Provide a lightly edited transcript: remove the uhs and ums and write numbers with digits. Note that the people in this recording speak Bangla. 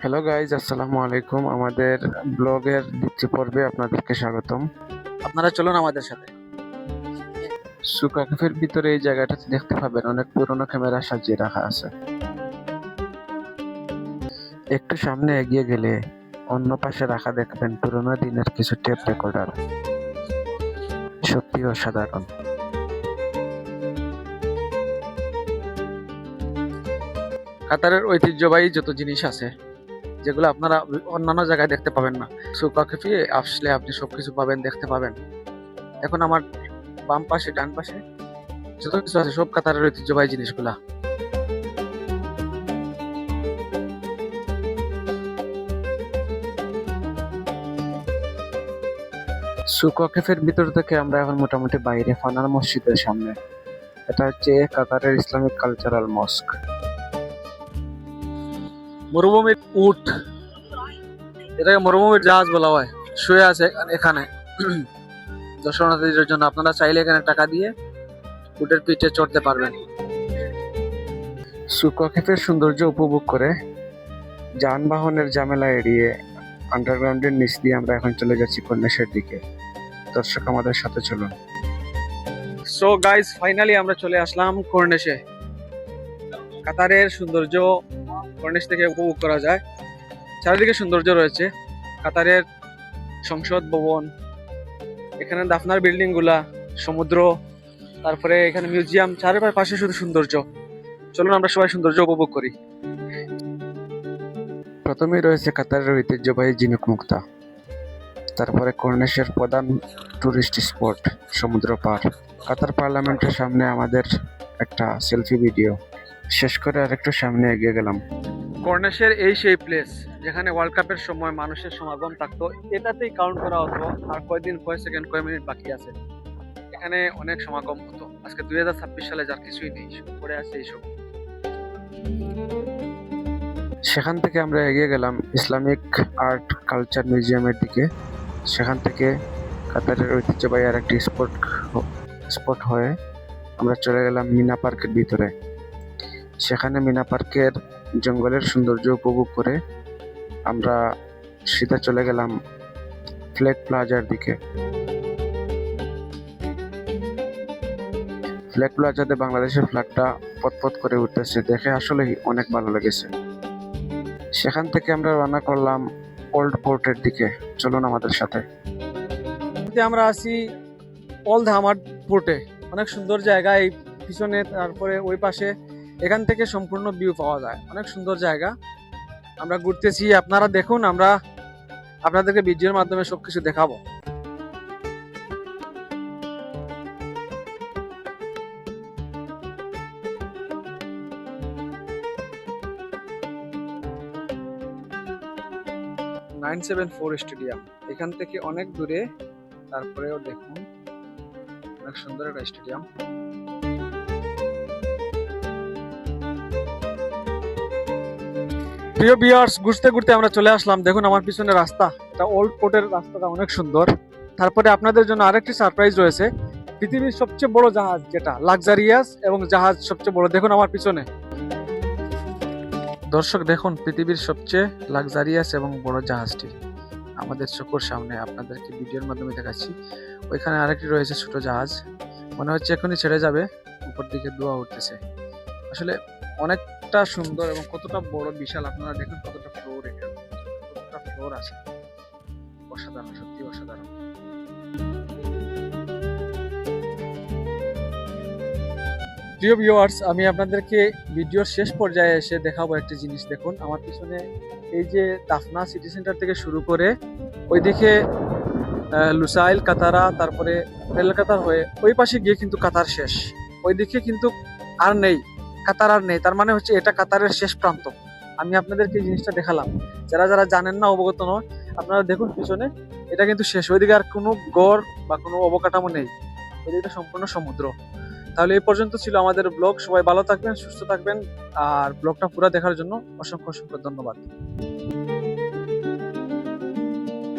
হ্যালো গাইজ, আসসালামু আলাইকুম। আমাদের ব্লগের দ্বিতীয় পর্বে আপনাদেরকে স্বাগতম। আপনারা চলুন আমাদের সাথে। সুকা ক্যাফের ভিতরে এই জায়গাটাতে দেখতে পাবেন অনেক পুরনো ক্যামেরা সাজিয়ে রাখা আছে। একটু সামনে এগিয়ে গেলে অন্য পাশে রাখা দেখবেন পুরনো দিনের কিছু টেপ রেকর্ডার। সত্যি অসাধারণ। কাতারের ঐতিহ্যবাহী যত জিনিস আছে যেগুলো আপনারা অন্যান্য জায়গায় দেখতে পাবেন না, সুকা ক্যাফে আসলে আপনি সবকিছু পাবেন, দেখতে পাবেন। এখন আমার বাম পাশে ডান পাশে যত কিছু আছে সব কাতারের ঐতিহ্যবাহী জিনিসগুলা। সুকা ক্যাফের ভিতর থেকে আমরা এখন মোটামুটি বাইরে ফানার মসজিদের সামনে। এটা হচ্ছে কাতারের ইসলামিক কালচারাল মস্ক। মরুভূমির উট, এটাকে মরুভূমির জাহাজ বলা হয়, শুয়ে আছে এখানে দর্শনার্থীদের জন্য। আপনারা চাইলে এখানে টাকা দিয়ে উটের পিঠে চড়তে পারবেন। সুকা ক্যাফের সৌন্দর্য উপভোগ করে যানবাহনের ঝামেলা এড়িয়ে আন্ডারগ্রাউন্ডের নিচ দিয়ে আমরা এখন চলে যাচ্ছি কর্নেশের দিকে। দর্শক আমাদের সাথে চলুন। সো গাইস, ফাইনালি আমরা চলে আসলাম কর্নেশে। কাতারের সৌন্দর্য কর্নেশ থেকে উপভোগ করা যায়। চারিদিকে সৌন্দর্য রয়েছে। কাতারের সংসদ ভবন, এখানে দাফনার বিল্ডিং গুলা, সমুদ্র, তারপরে এখানে মিউজিয়াম, চারপাশে শুধু সৌন্দর্য। চলুন আমরা সবাই সৌন্দর্য উপভোগ করি। প্রথমেই রয়েছে কাতারের ঐতিহ্যবাহী ঝিনুক মুক্তা, তারপরে কর্নেশের প্রধান টুরিস্ট স্পট সমুদ্র পার। কাতার পার্লামেন্টের সামনে আমাদের একটা সেলফি ভিডিও শেষ করে আরেকটু সামনে এগিয়ে গেলাম। কর্নেশের এই সেই প্লেস যেখানে ওয়ার্ল্ড কাপের সময় মানুষের সমাগম থাকতো, এটাতেই কাউন্ট করা হতো আর কয়দিন, কয় সেকেন্ড, কয় মিনিট বাকি আছে। এখানে অনেক সমাগম হতো। আজকে 2026 সালে যার কিছুই নেই, শুধু পড়ে আছে এইসব। সেখান থেকে আমরা এগিয়ে গেলাম ইসলামিক আর্ট কালচার মিউজিয়ামের দিকে। সেখান থেকে কাতারের ঐতিহ্যবাহী আর একটি স্পট হয়ে আমরা চলে গেলাম মিনা পার্কের ভিতরে। সেখানে মিনা পার্কের জঙ্গলের সৌন্দর্য উপভোগ করে আমরা সিধা চলে গেলাম ফ্ল্যাগ প্লাজার দিকে। ফ্ল্যাগ প্লাজাতে বাংলাদেশের ফ্ল্যাগটা পতপত করে উঠতেছে, দেখে আসলেই অনেক ভালো লেগেছে। সেখান থেকে আমরা রওনা করলাম ওল্ড পোর্টের দিকে। চলুন আমাদের সাথে। আমরা আছি ওল্ড হামার পোর্টে। অনেক সুন্দর জায়গা এই পিছনে, তারপরে ওই পাশে। এখান থেকে সম্পূর্ণ ভিউ পাওয়া যায়, অনেক সুন্দর জায়গা। আমরা ঘুরতেছি, আপনারা দেখুন, আমরা আপনাদেরকে ভিডিওর মাধ্যমে সবকিছু দেখাবো। $974 স্টেডিয়াম এখান থেকে অনেক দূরে, তারপরেও দেখুন অনেক সুন্দর একটা স্টেডিয়াম। প্রিয় ভিউয়ার্স, ঘুরতে ঘুরতে আমরা চলে আসলাম। দেখুন আমার পিছনে রাস্তা, এটা ওল্ড পোর্টের রাস্তাটা অনেক সুন্দর। তারপরে আপনাদের জন্য আরেকটি সারপ্রাইজ রয়েছে। পৃথিবীর সবচেয়ে বড় জাহাজ, যেটা লাক্সারিয়াস এবং জাহাজ সবচেয়ে বড়, দেখুন আমার পিছনে। দর্শক দেখুন, পৃথিবীর সবচেয়ে লাক্সারিয়াস এবং বড় জাহাজটি আমাদের চোখের সামনে আপনাদেরকে ভিডিওর মাধ্যমে দেখাচ্ছি। ওইখানে আরেকটি রয়েছে ছোট জাহাজ, মনে হচ্ছে এখনই ছেড়ে যাবে। উপর দিকে ধোঁয়া উঠতেছে। আসলে অনেকটা সুন্দর এবং কতটা বড়, বিশাল। আপনারা দেখুন কতটা ফ্লোর, এখানে কতটা ফ্লোর আছে। অসাধারণ, সত্যি অসাধারণ। প্রিয় ভিউয়ার্স, আমি আপনাদেরকে ভিডিওর শেষ পর্যায়ে এসে দেখাবো একটি জিনিস। দেখুন আমার পিছনে এই যে দাফনা সিটি সেন্টার থেকে শুরু করে ওইদিকে লুসাইল, কাতারা, তারপরে রেল কাতার হয়ে ওই পাশে গিয়ে কিন্তু কাতার শেষ। ওইদিকে কিন্তু আর নেই, কাতার আর নেই। তার মানে হচ্ছে এটা কাতারের শেষ প্রান্ত। আমি আপনাদেরকে এই জিনিসটা দেখালাম, যারা যারা জানেন না, অবগত নয়, আপনারা দেখুন পিছনে, এটা কিন্তু শেষ। ওইদিকে আর কোনো গড় বা কোনো অবকাঠামো নেই, ওইদিকে সম্পূর্ণ সমুদ্র। তাহলে এই পর্যন্ত ছিল আমাদের ব্লগ। সবাই ভালো থাকবেন, সুস্থ থাকবেন, আর ব্লগটা পুরো দেখার জন্য অসংখ্য অসংখ্য ধন্যবাদ।